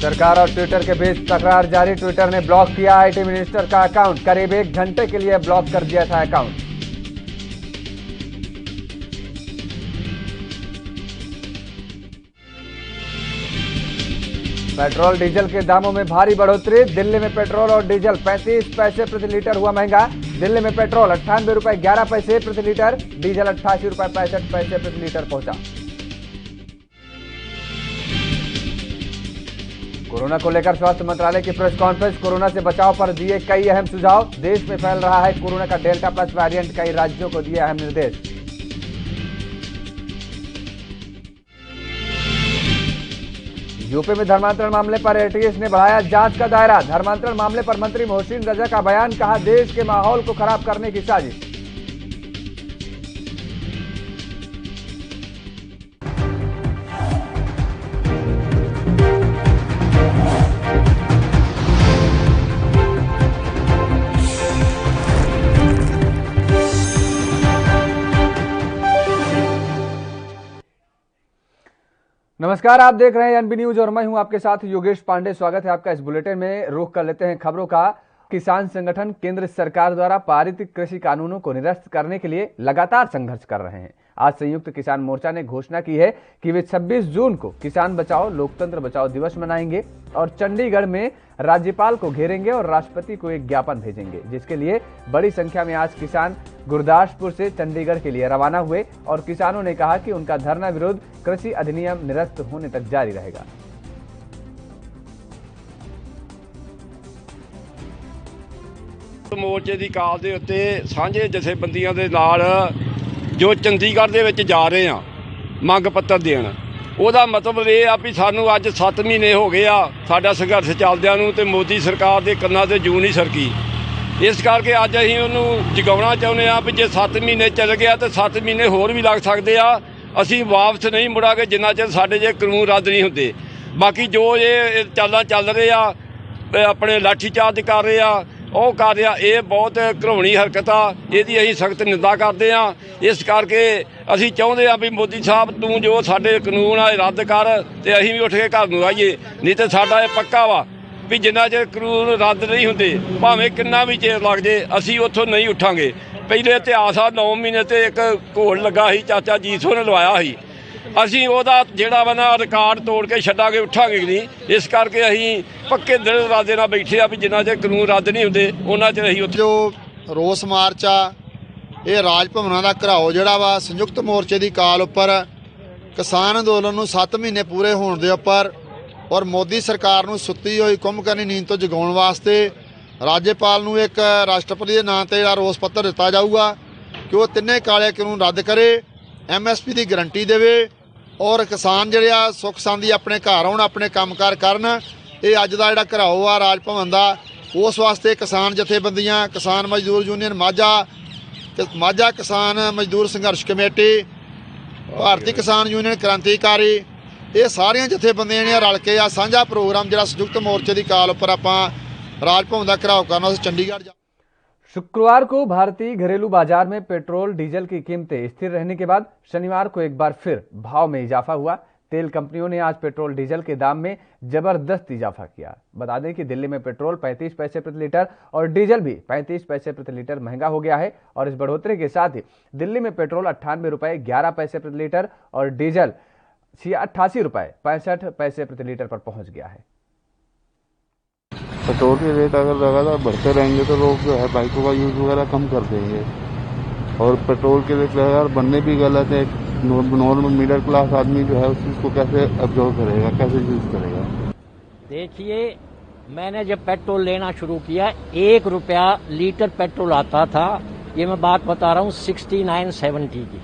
सरकार और ट्विटर के बीच तकरार जारी। ट्विटर ने ब्लॉक किया आईटी मिनिस्टर का अकाउंट। करीब 1 घंटे के लिए ब्लॉक कर दिया था अकाउंट। पेट्रोल डीजल के दामों में भारी बढ़ोतरी। दिल्ली में पेट्रोल और डीजल 35 पैसे प्रति लीटर हुआ महंगा। दिल्ली में पेट्रोल 98 रुपए 11 पैसे प्रति लीटर, डीजल 88 रुपए 65 पैसे प्रति लीटर पहुंचा। कोरोना को लेकर स्वास्थ्य मंत्रालय की प्रेस कॉन्फ्रेंस। कोरोना से बचाव पर दिए कई अहम सुझाव। देश में फैल रहा है कोरोना का डेल्टा प्लस वेरिएंट, कई राज्यों को दिए अहम निर्देश। यूपी में धर्मांतरण मामले पर एटीएस ने बढ़ाया जांच का दायरा। धर्मांतरण मामले पर मंत्री मोहसिन रजा का बयान, कहा देश के माहौल को खराब करने की साजिश। नमस्कार, आप देख रहे हैं एनबी न्यूज और मैं हूं आपके साथ योगेश पांडे। स्वागत है आपका इस बुलेटिन में। रुख कर लेते हैं खबरों का। किसान संगठन केंद्र सरकार द्वारा पारित कृषि कानूनों को निरस्त करने के लिए लगातार संघर्ष कर रहे हैं। आज संयुक्त किसान मोर्चा ने घोषणा की है कि वे 26 जून को किसान बचाओ लोकतंत्र बचाओ दिवस मनाएंगे और चंडीगढ़ में राज्यपाल को घेरेंगे और राष्ट्रपति को एक ज्ञापन भेजेंगे, जिसके लिए बड़ी संख्या में आज किसान गुरदासपुर से चंडीगढ़ के लिए रवाना हुए और किसानों ने कहा कि उनका धरना विरोध कृषि अधिनियम निरस्त होने तक जारी रहेगा। मोर्चे की काल के उत्ते सांझे जथेबंदियों के नाल जो चंडीगढ़ दे विच जा रहे हैं मंग पत्र देण, ਉਹਦਾ मतलब ये आ भी सानू अज 7 महीने हो गए आ साडा संघर्ष चलदिਆਂ ਨੂੰ ਤੇ मोदी सरकार के ਕੰਨਾਂ ਤੇ जू नहीं सरकी। इस करके अज असीं ਉਹਨੂੰ जगाउणा चाहुंदे आ भी जे 7 महीने चल गया तो 7 महीने होर भी लग सकते आ। असीं वापस नहीं मुड़ांगे जिन्ना चਿਰ साडे जे कानून रद्द नहीं हुंदे। बाकी जो ये चालां चल रहे आ अपने लाठीचार्ज कर रहे आ ਉਹ ਕਰ ਰਿਹਾ, ਇਹ ਬਹੁਤ ਘਿਨਾਉਣੀ ਹਰਕਤ ਆ। ਇਹਦੀ ਅਸੀਂ ਸਖਤ ਨਿੰਦਾ ਕਰਦੇ ਆ। ਇਸ ਕਰਕੇ ਅਸੀਂ ਚਾਹੁੰਦੇ ਆ ਵੀ ਮੋਦੀ ਸਾਹਿਬ ਤੂੰ ਜੋ ਸਾਡੇ ਕਾਨੂੰਨ ਆ ਰੱਦ ਕਰ ਤੇ ਅਸੀਂ ਵੀ ਉੱਠ ਕੇ ਘਰ ਨੂੰ ਆਈਏ। ਨਹੀਂ ਤੇ ਸਾਡਾ ਇਹ ਪੱਕਾ ਵਾ ਵੀ ਜਿੰਨਾ ਚਿਰ ਕਾਨੂੰਨ ਰੱਦ ਨਹੀਂ ਹੁੰਦੇ ਭਾਵੇਂ ਕਿੰਨਾ ਵੀ ਚਿਰ ਲੱਗ ਜੇ ਅਸੀਂ ਉੱਥੋਂ ਨਹੀਂ ਉੱਠਾਂਗੇ। ਪਹਿਲੇ ਇਤਿਹਾਸ ਆ 9 ਮਹੀਨੇ ਤੇ ਇੱਕ ਘੋਲ ਲੱਗਾ ਸੀ, ਚਾਚਾ ਜੀਸੋ ਨੇ ਲਵਾਇਆ ਸੀ। ਅਸੀਂ ਉਹਦਾ ਜਿਹੜਾ ਵਾ ਨਾ ਰਿਕਾਰਡ ਤੋੜ ਕੇ ਛੱਡਾਂਗੇ, ਉੱਠਾਂਗੇ ਨਹੀਂ। ਇਸ ਕਰਕੇ ਅਸੀਂ ਪੱਕੇ ਦਿਲ ਇਰਾਦੇ ਨਾਲ ਬੈਠੇ ਆ ਵੀ ਜਿੰਨਾ ਚਿਰ ਕਾਨੂੰਨ ਰੱਦ ਨਹੀਂ ਹੁੰਦੇ ਉਹਨਾਂ ਚਿਰ ਅਸੀਂ ਉੱਥੇ। ਜੋ ਰੋਸ ਮਾਰਚ ਆ ਇਹ ਰਾਜ ਭਵਨਾਂ ਦਾ ਘਰਾਓ ਜਿਹੜਾ ਵਾ ਸੰਯੁਕਤ ਮੋਰਚੇ ਦੀ ਕਾਲ ਉੱਪਰ ਕਿਸਾਨ ਅੰਦੋਲਨ ਨੂੰ 7 ਮਹੀਨੇ ਪੂਰੇ ਹੋਣ ਦੇ ਉੱਪਰ ਔਰ ਮੋਦੀ ਸਰਕਾਰ ਨੂੰ ਸੁੱਤੀ ਹੋਈ ਕੁੰਭਕਰਨੀ ਨੀਂਦ ਤੋਂ ਜਗਾਉਣ ਵਾਸਤੇ ਰਾਜਪਾਲ ਨੂੰ ਇੱਕ ਰਾਸ਼ਟਰਪਤੀ ਦੇ ਨਾਂ ਤੇ ਜਿਹੜਾ ਰੋਸ ਪੱਤਰ ਦਿੱਤਾ ਜਾਊਗਾ ਕਿ ਉਹ ਤਿੰਨੇ ਕਾਲੇ ਕਾਨੂੰਨ ਰੱਦ ਕਰੇ, MSP ਦੀ ਗਰੰਟੀ ਦੇਵੇ ਔਰ ਕਿਸਾਨ ਜਿਹੜੇ ਆ ਸੁੱਖ ਸੰਦੀ ਆਪਣੇ ਘਰ ਆਉਣ, ਆਪਣੇ ਕੰਮਕਾਰ ਕਰਨ। ਇਹ ਅੱਜ ਦਾ ਜਿਹੜਾ ਘਰਾਓ ਆ ਰਾਜ ਭਵਨ ਦਾ, ਉਸ ਵਾਸਤੇ ਕਿਸਾਨ ਜਥੇਬੰਦੀਆਂ, ਕਿਸਾਨ ਮਜ਼ਦੂਰ ਯੂਨੀਅਨ ਮਾਝਾ ਕਿਸਾਨ ਮਜ਼ਦੂਰ ਸੰਘਰਸ਼ ਕਮੇਟੀ, ਭਾਰਤੀ ਕਿਸਾਨ ਯੂਨੀਅਨ ਕ੍ਰਾਂਤੀਕਾਰੀ, ਇਹ ਸਾਰੀਆਂ ਜਥੇਬੰਦੀਆਂ ਨੇ ਰਲ ਕੇ ਆ ਸਾਂਝਾ ਪ੍ਰੋਗਰਾਮ ਜਿਹੜਾ ਸੰਯੁਕਤ ਮੋਰਚੇ ਦੀ ਕਾਲ ਉੱਪਰ ਆਪਾਂ ਰਾਜ ਭਵਨ ਦਾ ਘਰਾਓ ਕਰਨ ਵਾਸਤੇ ਚੰਡੀਗढ़ ਜਾ। शुक्रवार को भारतीय घरेलू बाजार में पेट्रोल डीजल की कीमतें स्थिर रहने के बाद शनिवार को एक बार फिर भाव में इजाफा हुआ। तेल कंपनियों ने आज पेट्रोल डीजल के दाम में जबरदस्त इजाफा किया। बता दें कि दिल्ली में पेट्रोल 35 पैसे प्रति लीटर और डीजल भी 35 पैसे प्रति लीटर महंगा हो गया है और इस बढ़ोतरी के साथ ही दिल्ली में पेट्रोल 98 रुपए 11 पैसे प्रति लीटर और डीजल 88 रुपए 65 पैसे प्रति लीटर पर पहुंच गया है। पेट्रोल के रेट अगर लगातार बढ़ते रहेंगे तो लोग जो है बाइकों का यूज़ वगैरह कम कर देंगे और पेट्रोल के रेट लगातार बनने भी गलत है। नॉर्मल मिडिल क्लास आदमी जो है उस चीज़ को कैसे अब्जॉर्व करेगा, कैसे यूज़ करेगा। देखिए, मैंने जब पेट्रोल लेना शुरू किया 1 रुपया लीटर पेट्रोल आता था, ये मैं बात बता रहा हूँ 69-70 की।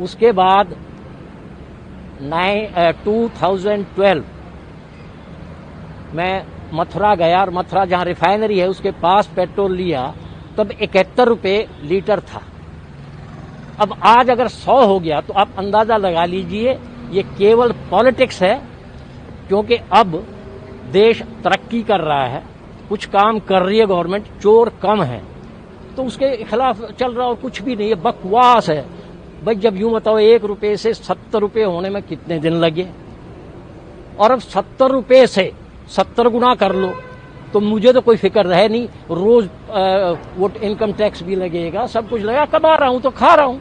उसके बाद 2012 मैं मथुरा गया और मथुरा जहाँ रिफाइनरी है उसके पास पेट्रोल लिया तब 71 रुपये लीटर था। अब आज अगर 100 हो गया तो आप अंदाजा लगा लीजिए ये केवल पॉलिटिक्स है, क्योंकि अब देश तरक्की कर रहा है, कुछ काम कर रही है गवर्नमेंट, चोर कम है तो उसके खिलाफ चल रहा और कुछ भी नहीं है, बकवास है। भाई जब यूं बताओ 1 रुपये से 70 रुपये होने में कितने दिन लगे और अब 70 रुपए से 70 गुना कर लो तो मुझे तो कोई फिक्र रहे नहीं। रोज वो इनकम टैक्स भी लगेगा, सब कुछ लगेगा, कमा रहा हूँ तो खा रहा हूँ।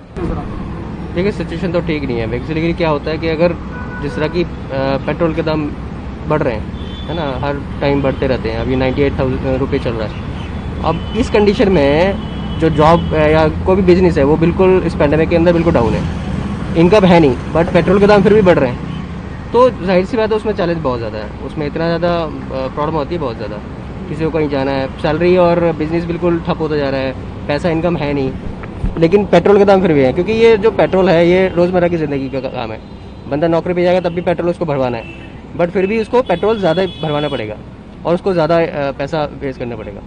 देखिए सिचुएशन तो ठीक नहीं है बेसिकली। क्या होता है कि अगर जिस तरह की पेट्रोल के दाम बढ़ रहे हैं, है ना, हर टाइम बढ़ते रहते हैं, अभी 98,000 रुपये चल रहा है। अब इस कंडीशन में जो जॉब या कोई भी बिजनेस है वो बिल्कुल इस पैंडेमिक के अंदर बिल्कुल डाउन है, इनकम है नहीं, बट पेट्रोल के दाम फिर भी बढ़ रहे हैं। तो जाहिर सी बात है उसमें चैलेंज बहुत ज़्यादा है, उसमें इतना ज़्यादा प्रॉब्लम होती है बहुत ज़्यादा। किसी को कहीं जाना है, सैलरी और बिजनेस बिल्कुल ठप होता जा रहा है, पैसा इनकम है नहीं, लेकिन पेट्रोल के दाम फिर भी है, क्योंकि ये जो पेट्रोल है ये रोज़मर्रा की ज़िंदगी का काम है। बंदा नौकरी पे जाएगा तब भी पेट्रोल उसको भरवाना है, बट फिर भी उसको पेट्रोल ज़्यादा भरवाना पड़ेगा और उसको ज़्यादा पैसा वेस्ट करना पड़ेगा।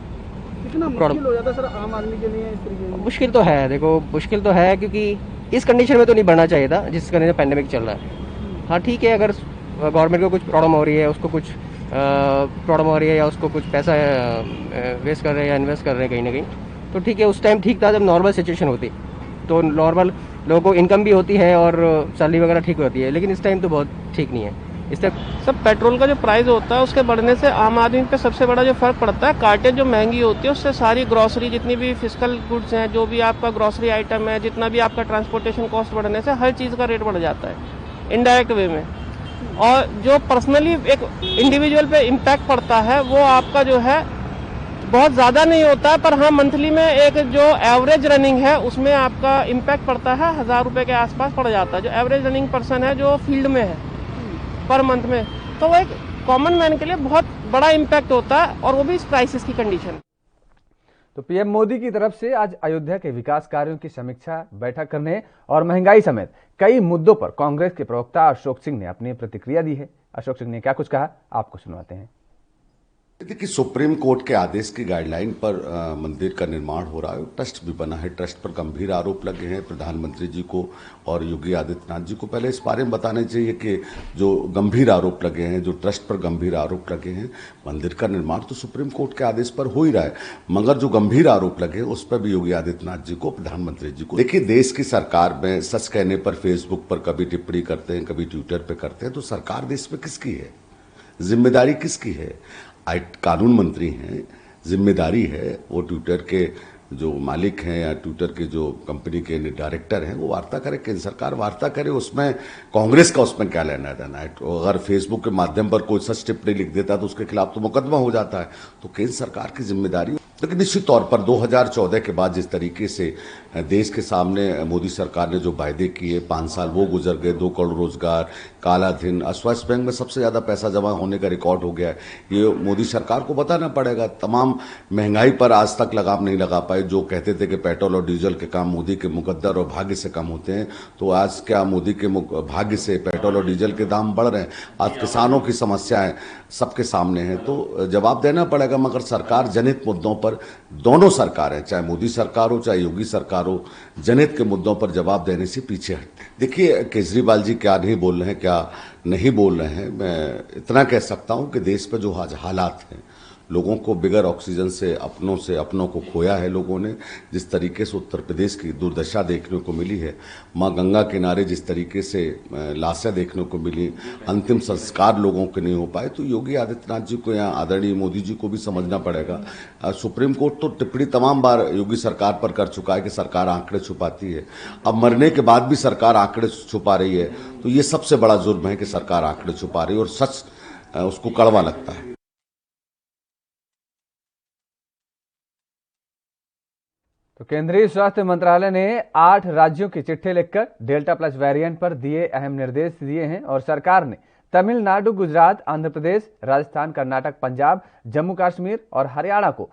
कितना मुश्किल हो जाता है सर आम आदमी के लिए इस तरीके से? मुश्किल तो है, देखो मुश्किल तो है, क्योंकि इस कंडीशन में तो नहीं बढ़ना चाहिए था जिस कंडीशन पैंडेमिक चल रहा है। हाँ ठीक है, अगर गवर्नमेंट को कुछ प्रॉब्लम हो रही है, उसको कुछ प्रॉब्लम हो रही है या उसको कुछ पैसा वेस्ट कर रहे हैं या इन्वेस्ट कर रहे हैं कहीं ना कहीं, तो ठीक है। उस टाइम ठीक था जब नॉर्मल सिचुएशन होती, तो नॉर्मल लोगों को इनकम भी होती है और सैलरी वगैरह ठीक होती है, लेकिन इस टाइम तो बहुत ठीक नहीं है। इस टाइम सब पेट्रोल का जो प्राइस होता है उसके बढ़ने से आम आदमी पे सबसे बड़ा जो फर्क पड़ता है, कार्टेज जो महंगी होती है उससे सारी ग्रॉसरी, जितनी भी फिजिकल गुड्स हैं, जो भी आपका ग्रॉसरी आइटम है, जितना भी आपका ट्रांसपोर्टेशन कॉस्ट बढ़ने से हर चीज़ का रेट बढ़ जाता है इनडायरेक्ट वे में। और जो पर्सनली एक इंडिविजुअल पे इम्पैक्ट पड़ता है वो आपका जो है बहुत ज़्यादा नहीं होता है, पर हाँ मंथली में एक जो एवरेज रनिंग है उसमें आपका इम्पैक्ट पड़ता है 1000 रुपये के आसपास पड़ जाता है, जो एवरेज रनिंग पर्सन है जो फील्ड में है पर मंथ में, तो वो एक कॉमन मैन के लिए बहुत बड़ा इम्पैक्ट होता है, और वो भी इस क्राइसिस की कंडीशन। तो पीएम मोदी की तरफ से आज अयोध्या के विकास कार्यों की समीक्षा बैठक करने और महंगाई समेत कई मुद्दों पर कांग्रेस के प्रवक्ता अशोक सिंह ने अपनी प्रतिक्रिया दी है। अशोक सिंह ने क्या कुछ कहा, आपको सुनवाते हैं। देखिए, सुप्रीम कोर्ट के आदेश की गाइडलाइन पर मंदिर का निर्माण हो रहा है, ट्रस्ट भी बना है। ट्रस्ट पर गंभीर आरोप लगे हैं प्रधानमंत्री जी को और योगी आदित्यनाथ जी को। पहले इस बारे में बताना चाहिए कि जो गंभीर आरोप लगे हैं, जो ट्रस्ट पर गंभीर आरोप लगे हैं, मंदिर का निर्माण तो सुप्रीम कोर्ट के आदेश पर हो ही रहा है, मगर जो गंभीर आरोप लगे उस पर भी योगी आदित्यनाथ जी को, प्रधानमंत्री जी को। देखिए, देश की सरकार में सच कहने पर फेसबुक पर कभी टिप्पणी करते हैं, कभी ट्विटर पर करते हैं, तो सरकार देश में किसकी है, जिम्मेदारी किसकी है? कानून मंत्री हैं, जिम्मेदारी है वो ट्विटर के जो मालिक हैं या ट्विटर के जो कंपनी के डायरेक्टर हैं वो वार्ता करे, केंद्र सरकार वार्ता करे, उसमें कांग्रेस का उसमें क्या लेना देना है। तो अगर फेसबुक के माध्यम पर कोई सच टिप्पणी लिख देता है तो उसके खिलाफ तो मुकदमा हो जाता है, तो केंद्र सरकार की जिम्मेदारी। लेकिन निश्चित तौर पर 2014 के बाद जिस तरीके से देश के सामने मोदी सरकार ने जो वायदे किए, 5 साल वो गुजर गए, 2 करोड़ रोजगार, काला धन, अस्वस्थ बैंक में सबसे ज़्यादा पैसा जमा होने का रिकॉर्ड हो गया है। ये मोदी सरकार को बताना पड़ेगा। तमाम महंगाई पर आज तक लगाम नहीं लगा पाए। जो कहते थे कि पेट्रोल और डीजल के काम मोदी के मुकद्दर और भाग्य से कम होते हैं, तो आज क्या मोदी के भाग्य से पेट्रोल और डीजल के दाम बढ़ रहे हैं? आज किसानों की समस्याएं सबके सामने हैं, तो जवाब देना पड़ेगा। मगर सरकार जनहित मुद्दों पर, दोनों सरकारें, चाहे मोदी सरकार हो चाहे योगी सरकार हो, जनहित के मुद्दों पर जवाब देने से पीछे हटते हैं। देखिए, केजरीवाल जी क्या नहीं बोल रहे हैं, क्या नहीं बोल रहे हैं, मैं इतना कह सकता हूं कि देश पर जो आज हालात हैं, लोगों को बिगर ऑक्सीजन से अपनों को खोया है लोगों ने। जिस तरीके से उत्तर प्रदेश की दुर्दशा देखने को मिली है, माँ गंगा किनारे जिस तरीके से लाशें देखने को मिली, अंतिम संस्कार लोगों के नहीं हो पाए, तो योगी आदित्यनाथ जी को या आदरणीय मोदी जी को भी समझना पड़ेगा। सुप्रीम कोर्ट तो टिप्पणी तमाम बार योगी सरकार पर कर चुका है कि सरकार आंकड़े छुपाती है। अब मरने के बाद भी सरकार आंकड़े छुपा रही है, तो ये सबसे बड़ा जुर्म है कि सरकार आंकड़े छुपा रही है, और सच उसको कड़वा लगता है। तो केंद्रीय स्वास्थ्य मंत्रालय ने 8 राज्यों की चिट्ठी लिखकर डेल्टा प्लस वेरिएंट पर दिए अहम निर्देश दिए हैं और सरकार ने तमिलनाडु, गुजरात, आंध्र प्रदेश, राजस्थान, कर्नाटक, पंजाब, जम्मू कश्मीर और हरियाणा को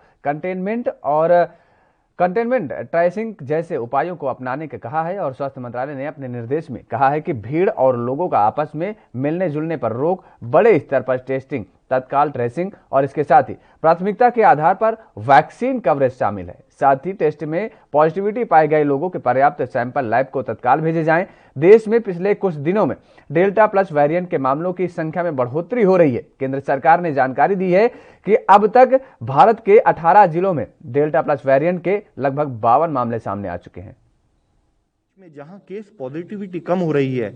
कंटेनमेंट ट्रेसिंग जैसे उपायों को अपनाने का कहा है। और स्वास्थ्य मंत्रालय ने अपने निर्देश में कहा है कि भीड़ और लोगों का आपस में मिलने जुलने पर रोक, बड़े स्तर पर टेस्टिंग, तत्काल ट्रेसिंग और इसके साथ ही प्राथमिकता के आधार पर वैक्सीन कवरेज शामिल है। साथ ही टेस्ट में पॉजिटिविटी पाए गए लोगों के पर्याप्त सैंपल लैब को तत्काल भेजे जाएं। देश में पिछले कुछ दिनों में डेल्टा प्लस वेरिएंट के मामलों की संख्या में बढ़ोतरी हो रही है। केंद्र सरकार ने जानकारी दी है कि अब तक भारत के 18 जिलों में डेल्टा प्लस वेरिएंट के लगभग 52 मामले सामने आ चुके हैं। जहां केस पॉजिटिविटी कम हो रही है,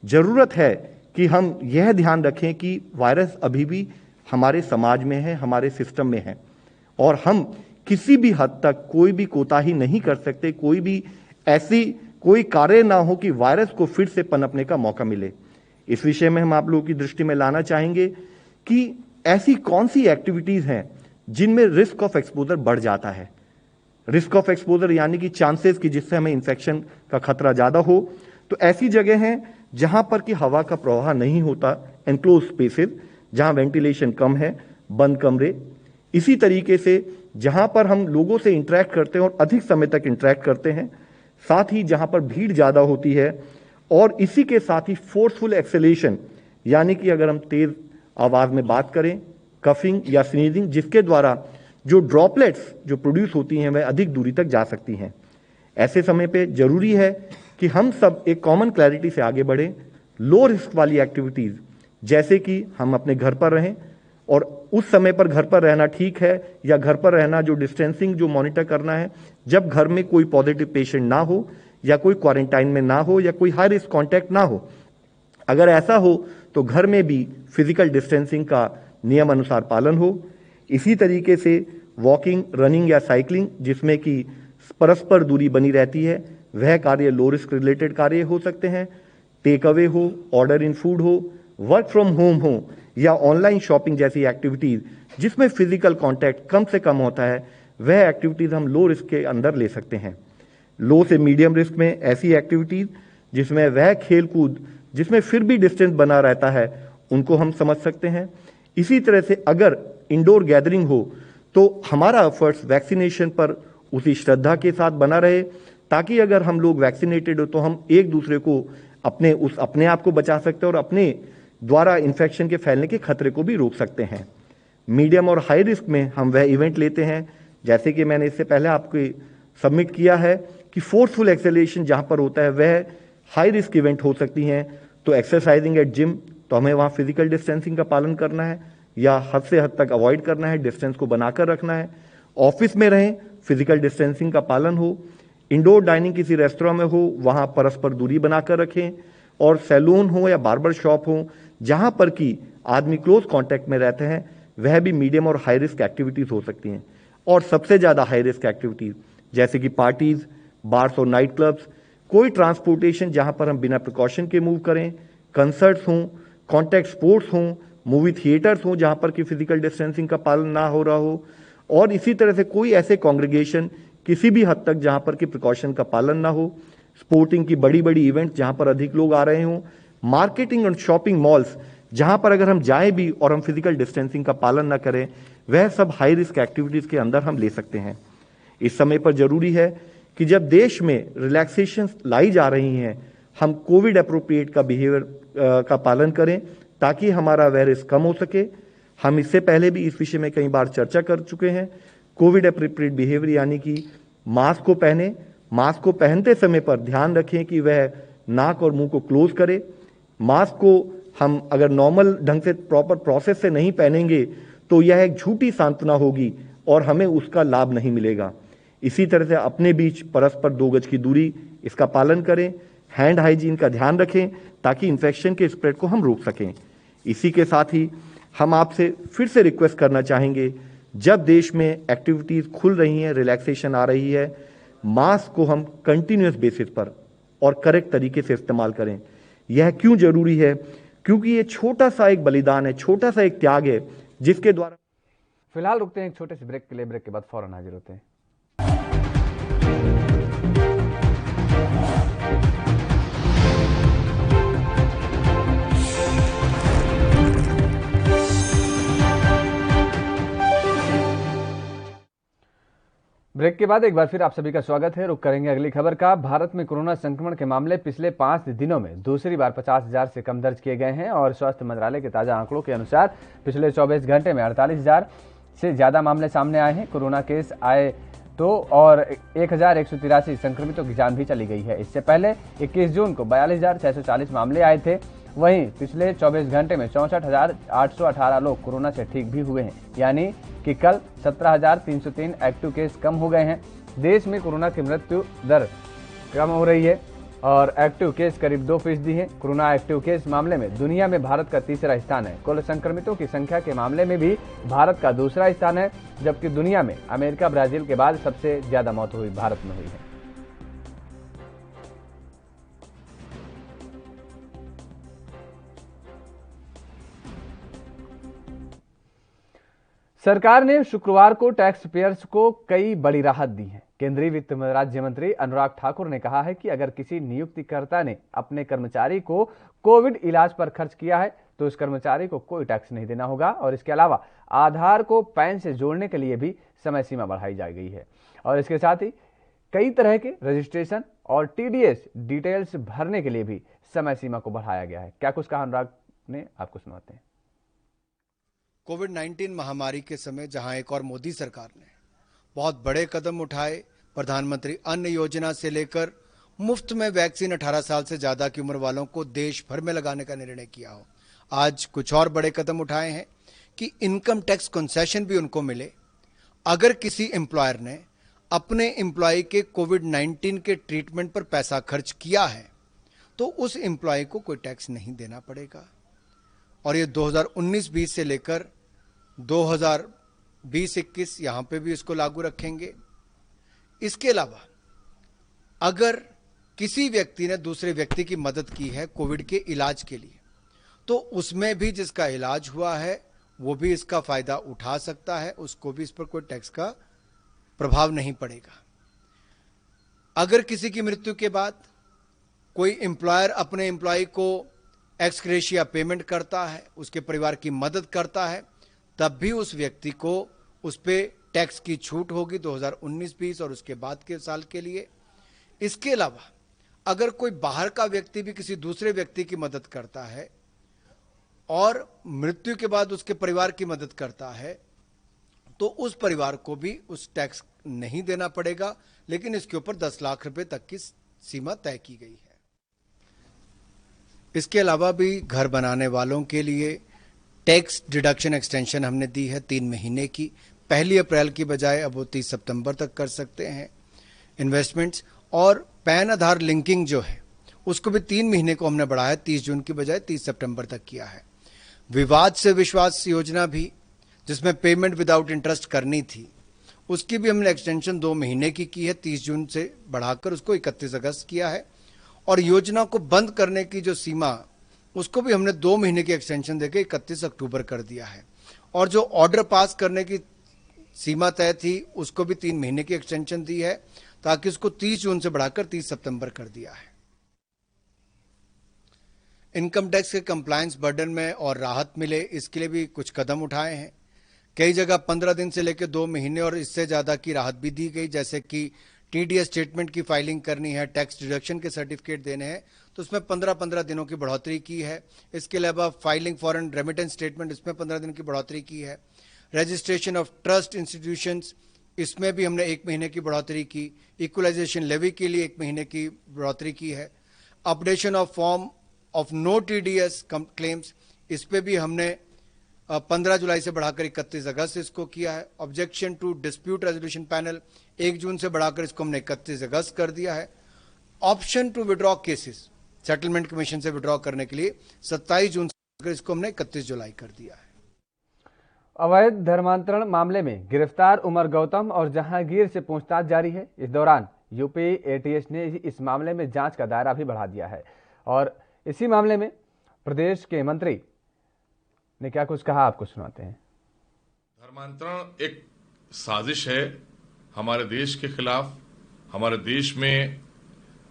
जरूरत है कि हम यह ध्यान रखें कि वायरस अभी भी हमारे समाज में है, हमारे सिस्टम में है, और हम किसी भी हद तक कोई भी कोताही नहीं कर सकते, कोई भी ऐसी कोई कार्य ना हो कि वायरस को फिर से पनपने का मौका मिले। इस विषय में हम आप लोगों की दृष्टि में लाना चाहेंगे कि ऐसी कौन सी एक्टिविटीज हैं जिनमें रिस्क ऑफ एक्सपोजर बढ़ जाता है। रिस्क ऑफ एक्सपोजर यानी कि चांसेस कि जिससे हमें इन्फेक्शन का खतरा ज्यादा हो, तो ऐसी जगह हैं जहां पर कि हवा का प्रवाह नहीं होता, एनक्लोज स्पेसेस जहां वेंटिलेशन कम है, बंद कमरे। इसी तरीके से जहां पर हम लोगों से इंटरेक्ट करते हैं और अधिक समय तक इंटरेक्ट करते हैं, साथ ही जहां पर भीड़ ज्यादा होती है, और इसी के साथ ही फोर्सफुल एक्सेलेशन यानी कि अगर हम तेज आवाज में बात करें, कफिंग या स्नीजिंग, जिसके द्वारा जो ड्रॉपलेट्स जो प्रोड्यूस होती हैं वह अधिक दूरी तक जा सकती हैं। ऐसे समय पे जरूरी है कि हम सब एक कॉमन क्लैरिटी से आगे बढ़ें। लो रिस्क वाली एक्टिविटीज जैसे कि हम अपने घर पर रहें, और उस समय पर घर पर रहना ठीक है, या घर पर रहना जो डिस्टेंसिंग जो मॉनिटर करना है जब घर में कोई पॉजिटिव पेशेंट ना हो, या कोई क्वारंटाइन में ना हो, या कोई हाई रिस्क कॉन्टैक्ट ना हो। अगर ऐसा हो तो घर में भी फिजिकल डिस्टेंसिंग का नियम अनुसार पालन हो। इसी तरीके से वॉकिंग, रनिंग या साइकिलिंग जिसमें कि परस्पर दूरी बनी रहती है, वह कार्य लो रिस्क रिलेटेड कार्य हो सकते हैं। टेक अवे हो, ऑर्डर इन फूड हो, वर्क फ्रॉम होम हो, या ऑनलाइन शॉपिंग जैसी एक्टिविटीज जिसमें फिजिकल कांटेक्ट कम से कम होता है, वह एक्टिविटीज हम लो रिस्क के अंदर ले सकते हैं। लो से मीडियम रिस्क में ऐसी एक्टिविटीज जिसमें वह खेल कूद जिसमें फिर भी डिस्टेंस बना रहता है, उनको हम समझ सकते हैं। इसी तरह से अगर इंडोर गैदरिंग हो तो हमारा एफर्ट्स वैक्सीनेशन पर उसी श्रद्धा के साथ बना रहे, ताकि अगर हम लोग वैक्सीनेटेड हो तो हम एक दूसरे को अपने आप को बचा सकते हैं और अपने द्वारा इन्फेक्शन के फैलने के खतरे को भी रोक सकते हैं। मीडियम और हाई रिस्क में हम वह इवेंट लेते हैं जैसे कि मैंने इससे पहले आपको सबमिट किया है कि फोर्सफुल एक्सेलरेशन जहां पर होता है वह हाई रिस्क इवेंट हो सकती हैं। तो एक्सरसाइजिंग एट जिम, तो हमें वहां फिजिकल डिस्टेंसिंग का पालन करना है या हद से हद तक अवॉइड करना है, डिस्टेंस को बनाकर रखना है। ऑफिस में रहें, फिजिकल डिस्टेंसिंग का पालन हो। इंडोर डाइनिंग किसी रेस्टोरेंट में हो, वहां परस्पर दूरी बनाकर रखें। और सैलून हो या बार्बर शॉप हो जहां पर कि आदमी क्लोज कांटेक्ट में रहते हैं, वह भी मीडियम और हाई रिस्क एक्टिविटीज हो सकती हैं। और सबसे ज्यादा हाई रिस्क एक्टिविटीज जैसे कि पार्टीज, बार्स और नाइट क्लब्स, कोई ट्रांसपोर्टेशन जहां पर हम बिना प्रिकॉशन के मूव करें, कंसर्ट्स हों, कॉन्टैक्ट स्पोर्ट्स हों, मूवी थिएटर्स हों जहां पर कि फिजिकल डिस्टेंसिंग का पालन ना हो रहा हो, और इसी तरह से कोई ऐसे कांग्रीगेशन किसी भी हद तक जहां पर कि प्रिकॉशन का पालन ना हो, स्पोर्टिंग की बड़ी बड़ी इवेंट जहां पर अधिक लोग आ रहे हों, मार्केटिंग और शॉपिंग मॉल्स जहां पर अगर हम जाएं भी और हम फिजिकल डिस्टेंसिंग का पालन ना करें, वह सब हाई रिस्क एक्टिविटीज के अंदर हम ले सकते हैं। इस समय पर जरूरी है कि जब देश में रिलैक्सेशन लाई जा रही हैं, हम कोविड अप्रोप्रिएट का बिहेवियर का पालन करें ताकि हमारा वह रिस्क कम हो सके। हम इससे पहले भी इस विषय में कई बार चर्चा कर चुके हैं। कोविड अप्रोप्रिएट बिहेवियर यानी कि मास्क को पहने, मास्क को पहनते समय पर ध्यान रखें कि वह नाक और मुंह को क्लोज करे। मास्क को हम अगर नॉर्मल ढंग से प्रॉपर प्रोसेस से नहीं पहनेंगे तो यह एक झूठी सांत्वना होगी और हमें उसका लाभ नहीं मिलेगा। इसी तरह से अपने बीच परस्पर 2 गज की दूरी इसका पालन करें, हैंड हाइजीन का ध्यान रखें ताकि इन्फेक्शन के स्प्रेड को हम रोक सकें। इसी के साथ ही हम आपसे फिर से रिक्वेस्ट करना चाहेंगे, जब देश में एक्टिविटीज खुल रही हैं, रिलैक्सेशन आ रही है, मास्क को हम कंटिन्यूअस बेसिस पर और करेक्ट तरीके से इस्तेमाल करें। यह क्यों जरूरी है? क्योंकि ये छोटा सा एक बलिदान है, छोटा सा एक त्याग है जिसके द्वारा। फिलहाल रुकते हैं एक छोटे से ब्रेक के लिए, ब्रेक के बाद फौरन हाजिर होते हैं। ब्रेक के बाद एक बार फिर आप सभी का स्वागत है। रुक करेंगे अगली खबर का। भारत में कोरोना संक्रमण के मामले पिछले 5 दिनों में दूसरी बार 50,000 से कम दर्ज किए गए हैं और स्वास्थ्य मंत्रालय के ताजा आंकड़ों के अनुसार पिछले 24 घंटे में 48,000 से ज्यादा मामले सामने आए हैं। कोरोना केस आए तो और 1,183 संक्रमितों की जान भी चली गई है। इससे पहले 21 जून को 42,640 मामले आए थे। वहीं पिछले 24 घंटे में 64,818 लोग कोरोना से ठीक भी हुए हैं, यानी कि कल 17,303 एक्टिव केस कम हो गए हैं। देश में कोरोना की मृत्यु दर कम हो रही है। और एक्टिव केस करीब 2% हैं। कोरोना एक्टिव केस मामले में दुनिया में भारत का तीसरा स्थान है। कुल संक्रमितों की संख्या के मामले में भी भारत का दूसरा स्थान है, जबकि दुनिया में अमेरिका, ब्राजील के बाद सबसे ज्यादा मौत हुई भारत में हुई है। सरकार ने शुक्रवार को टैक्स पेयर्स को कई बड़ी राहत दी है। केंद्रीय वित्त राज्य मंत्री अनुराग ठाकुर ने कहा है कि अगर किसी नियुक्तिकर्ता ने अपने कर्मचारी को कोविड इलाज पर खर्च किया है तो उस कर्मचारी को कोई टैक्स नहीं देना होगा और इसके अलावा आधार को पैन से जोड़ने के लिए भी समय सीमा बढ़ाई जा गई है और इसके साथ ही कई तरह के रजिस्ट्रेशन और टीडीएस डिटेल्स भरने के लिए भी समय सीमा को बढ़ाया गया है। क्या कुछ कहा अनुराग ने, आपको सुनाते हैं। कोविड-19 महामारी के समय जहां एक और मोदी सरकार ने बहुत बड़े कदम उठाए, प्रधानमंत्री अन्न योजना से लेकर मुफ्त में वैक्सीन 18 साल से ज्यादा की उम्र वालों को देश भर में लगाने का निर्णय किया हो, आज कुछ और बड़े कदम उठाए हैं कि इनकम टैक्स कंसेशन भी उनको मिले। अगर किसी एम्प्लॉयर ने अपने एम्प्लॉय के कोविड-19 के ट्रीटमेंट पर पैसा खर्च किया है तो उस एम्प्लॉय को कोई टैक्स नहीं देना पड़ेगा और ये 2019-20 से लेकर 2020-21 यहां पे भी इसको लागू रखेंगे। इसके अलावा अगर किसी व्यक्ति ने दूसरे व्यक्ति की मदद की है कोविड के इलाज के लिए तो उसमें भी जिसका इलाज हुआ है वो भी इसका फायदा उठा सकता है, उसको भी इस पर कोई टैक्स का प्रभाव नहीं पड़ेगा। अगर किसी की मृत्यु के बाद कोई एम्प्लॉयर अपने एम्प्लॉय को एक्स ग्रेशिया पेमेंट करता है, उसके परिवार की मदद करता है, तब भी उस व्यक्ति को उस पे टैक्स की छूट होगी 2019-20 और उसके बाद के साल के लिए। इसके अलावा अगर कोई बाहर का व्यक्ति भी किसी दूसरे व्यक्ति की मदद करता है और मृत्यु के बाद उसके परिवार की मदद करता है तो उस परिवार को भी उस टैक्स नहीं देना पड़ेगा, लेकिन इसके ऊपर 10 लाख रुपए तक की सीमा तय की गई है। इसके अलावा भी घर बनाने वालों के लिए टैक्स डिडक्शन एक्सटेंशन हमने दी है 3 महीने की। 1 अप्रैल की बजाय अब वो 30 सितंबर तक कर सकते हैं इन्वेस्टमेंट्स। और पैन आधार लिंकिंग जो है उसको भी 3 महीने को हमने बढ़ाया, 30 जून की बजाय 30 सितंबर तक किया है। विवाद से विश्वास योजना भी जिसमें पेमेंट विदाउट इंटरेस्ट करनी थी उसकी भी हमने एक्सटेंशन 2 महीने की है, 30 जून से बढ़ाकर उसको 31 अगस्त किया है। और योजना को बंद करने की जो सीमा उसको भी हमने 2 महीने की एक्सटेंशन देकर 31 अक्टूबर कर दिया है। और जो ऑर्डर पास करने की सीमा तय थी उसको भी 3 महीने की एक्सटेंशन दी है ताकि उसको 30 जून से बढ़ाकर 30 सितंबर कर दिया है। इनकम टैक्स के कंप्लायंस बर्डन में और राहत मिले इसके लिए भी कुछ कदम उठाए हैं। कई जगह 15 दिन से लेकर 2 महीने और इससे ज्यादा की राहत भी दी गई, जैसे कि टीडीएस स्टेटमेंट की फाइलिंग करनी है, टैक्स डिडक्शन के सर्टिफिकेट देने हैं तो उसमें 15-15 दिनों की बढ़ोतरी की है। इसके अलावा फाइलिंग फॉरेन रेमिटेंस स्टेटमेंट इसमें 15 दिन की बढ़ोतरी की है। रजिस्ट्रेशन ऑफ ट्रस्ट इंस्टीट्यूशंस इसमें भी हमने 1 महीने की बढ़ोतरी की। इक्वलाइजेशन लेवी के लिए 1 महीने की बढ़ोतरी की है। Updation of form of no TDS claims इस पे भी हमने 15 जुलाई से बढ़ाकर 31 अगस्त इसको किया है। Objection to dispute resolution panel 1 जून से बढ़ाकर इसको हमने 31 अगस्त कर दिया है। Option to withdraw cases settlement commission से विड्रॉ करने के लिए 27 जून से इसको हमने 31 जुलाई कर दिया है। अवैध धर्मांतरण मामले में गिरफ्तार उमर गौतम और जहांगीर से पूछताछ जारी है। इस दौरान यूपी एटीएस ने इस मामले में जांच का दायरा भी बढ़ा दिया है और इसी मामले में प्रदेश के मंत्री ने क्या कुछ कहा, आपको सुनाते हैं। धर्मांतरण एक साजिश है हमारे देश के खिलाफ, हमारे देश में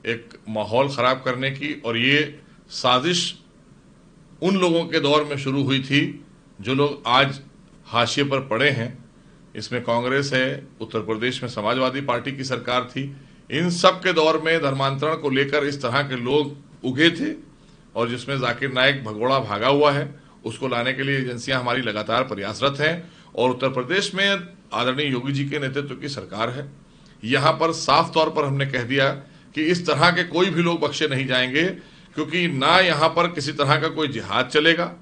एक माहौल खराब करने की, और ये साजिश उन लोगों के दौर में शुरू हुई थी जो लोग आज हाशिए पर पड़े हैं। इसमें कांग्रेस है, उत्तर प्रदेश में समाजवादी पार्टी की सरकार थी। इन सब के दौर में धर्मांतरण को लेकर इस तरह के लोग उगे थे और जिसमें जाकिर नाइक भगोड़ा भागा हुआ है, उसको लाने के लिए एजेंसियां हमारी लगातार प्रयासरत हैं। और उत्तर प्रदेश में आदरणीय योगी जी के नेतृत्व की सरकार है। यहां पर साफ तौर पर हमने कह दिया कि इस तरह के कोई भी लोग बख्शे नहीं जाएंगे, क्योंकि ना यहां पर किसी तरह का कोई जिहाद चलेगा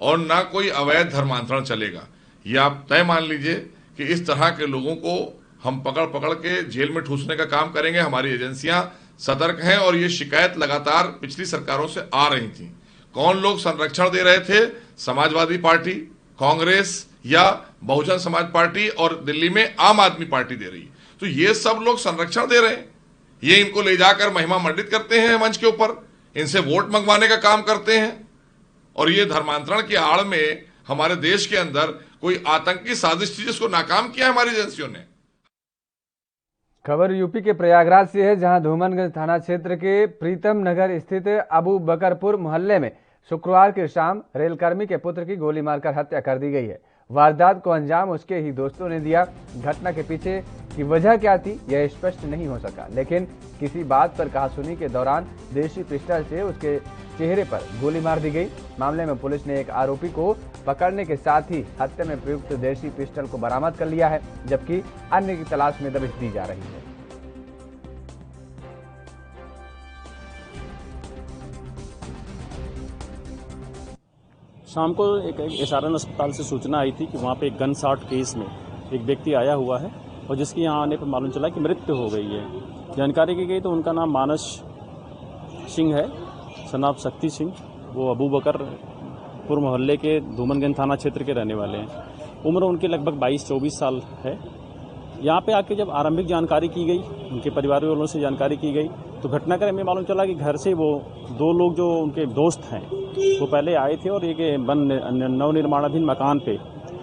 और ना कोई अवैध धर्मांतरण चलेगा। ये आप तय मान लीजिए कि इस तरह के लोगों को हम पकड़ पकड़ के जेल में ठूसने का काम करेंगे। हमारी एजेंसियां सतर्क हैं और ये शिकायत लगातार पिछली सरकारों से आ रही थी। कौन लोग संरक्षण दे रहे थे? समाजवादी पार्टी, कांग्रेस या बहुजन समाज पार्टी, और दिल्ली में आम आदमी पार्टी दे रही। तो ये सब लोग संरक्षण दे रहे हैं, ये इनको ले जाकर महिमा मंडित करते हैं मंच के ऊपर, इनसे वोट मंगवाने का काम करते हैं, और ये धर्मांतरण की आड़ में हमारे देश के अंदर कोई आतंकी साजिश थी जिसको नाकाम किया हमारी एजेंसियों ने। खबर यूपी के प्रयागराज से है, जहां धूमनगंज थाना क्षेत्र के प्रीतम नगर स्थित अबू बकरपुर मोहल्ले में शुक्रवार की शाम रेलकर्मी के पुत्र की गोली मारकर हत्या कर दी गई है। वारदात को अंजाम उसके ही दोस्तों ने दिया। घटना के पीछे की वजह क्या थी यह स्पष्ट नहीं हो सका, लेकिन किसी बात पर कहासुनी के दौरान देशी पिस्टल से उसके चेहरे पर गोली मार दी गई। मामले में पुलिस ने एक आरोपी को पकड़ने के साथ ही हत्या में प्रयुक्त देशी पिस्टल को बरामद कर लिया है, जबकि अन्य की तलाश में दबिश दी जा रही है। शाम को एक एसआरएन अस्पताल से सूचना आई थी कि वहाँ पे एक गन शॉट केस में एक व्यक्ति आया हुआ है और जिसकी यहाँ आने पर मालूम चला कि मृत्यु हो गई है। जानकारी की गई तो उनका नाम मानस सिंह है, सन ऑफ शक्ति सिंह। वो अबू बकरपुर मोहल्ले के धूमनगंज थाना क्षेत्र के रहने वाले हैं। उम्र उनकी लगभग 22-24 साल है। यहाँ पे आके जब आरंभिक जानकारी की गई, उनके परिवार वालों से जानकारी की गई, तो घटनाक्रम में मालूम चला कि घर से वो 2 लोग जो उनके दोस्त हैं वो पहले आए थे और एक नवनिर्माणाधीन मकान पे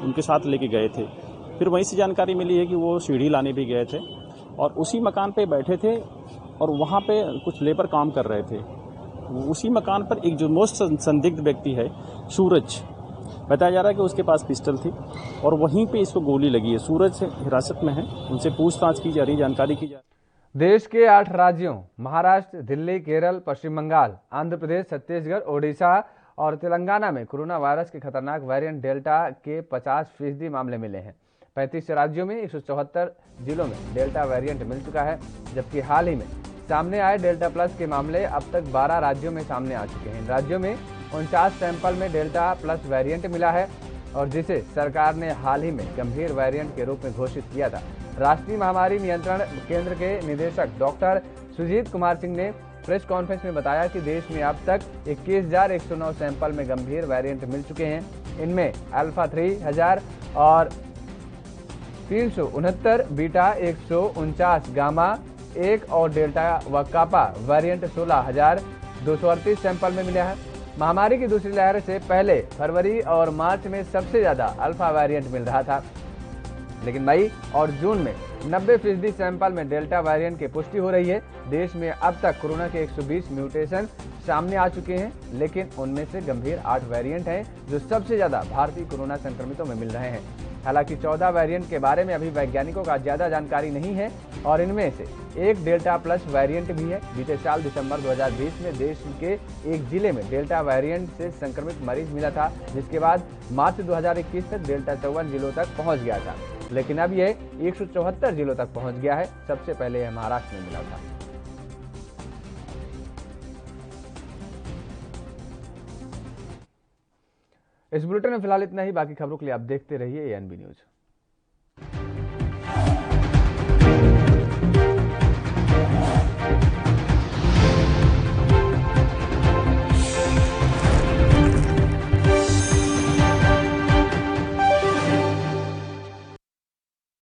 उनके साथ लेके गए थे। फिर वहीं से जानकारी मिली है कि वो सीढ़ी लाने भी गए थे और उसी मकान पे बैठे थे और वहाँ पे कुछ लेबर काम कर रहे थे। उसी मकान पर एक जो मोस्ट संदिग्ध व्यक्ति है सूरज, बताया जा रहा है कि उसके पास पिस्टल थी और वहीं पे इसको गोली लगी है। सूरज हिरासत में है, उनसे पूछताछ की जा रही, जानकारी की जा रही। देश के 8 राज्यों महाराष्ट्र, दिल्ली, केरल, पश्चिम बंगाल, आंध्र प्रदेश, छत्तीसगढ़, ओडिशा और तेलंगाना में कोरोना वायरस के खतरनाक वेरिएंट डेल्टा के 50% मामले मिले हैं। 35 राज्यों में 174 जिलों में डेल्टा वेरिएंट मिल चुका है, जबकि हाल ही में सामने आए डेल्टा प्लस के मामले अब तक 12 राज्यों में सामने आ चुके हैं। इन राज्यों में 49 सैंपल में डेल्टा प्लस वेरिएंट मिला है और जिसे सरकार ने हाल ही में गंभीर वेरिएंट के रूप में घोषित किया था। राष्ट्रीय महामारी नियंत्रण केंद्र के निदेशक डॉक्टर सुजीत कुमार सिंह ने प्रेस कॉन्फ्रेंस में बताया कि देश में अब तक 21,109 सैंपल में गंभीर वेरिएंट मिल चुके हैं। इनमें अल्फा 3000 और 369, बीटा 149, गामा 1 और डेल्टा व कापा वेरिएंट 16,238 सैंपल में मिला है। महामारी की दूसरी लहर से पहले फरवरी और मार्च में सबसे ज्यादा अल्फा वेरिएंट मिल रहा था, लेकिन मई और जून में 90% सैंपल में डेल्टा वेरिएंट की पुष्टि हो रही है। देश में अब तक कोरोना के 120 म्यूटेशन सामने आ चुके हैं, लेकिन उनमें से गंभीर 8 वेरिएंट हैं जो सबसे ज्यादा भारतीय कोरोना संक्रमितों में मिल रहे हैं। हालांकि 14 वेरिएंट के बारे में अभी वैज्ञानिकों का ज्यादा जानकारी नहीं है और इनमें से एक डेल्टा प्लस वेरिएंट भी है। बीते साल दिसंबर 2020 में देश के एक जिले में डेल्टा वेरिएंट से संक्रमित मरीज मिला था, जिसके बाद मार्च 2021 तक डेल्टा 54 जिलों तक पहुंच गया था, लेकिन अब यह 174 जिलों तक पहुंच गया है। सबसे पहले यह महाराष्ट्र में मिला था। इस बुलेटिन में फिलहाल इतना ही। बाकी खबरों के लिए आप देखते रहिए एएनबी न्यूज।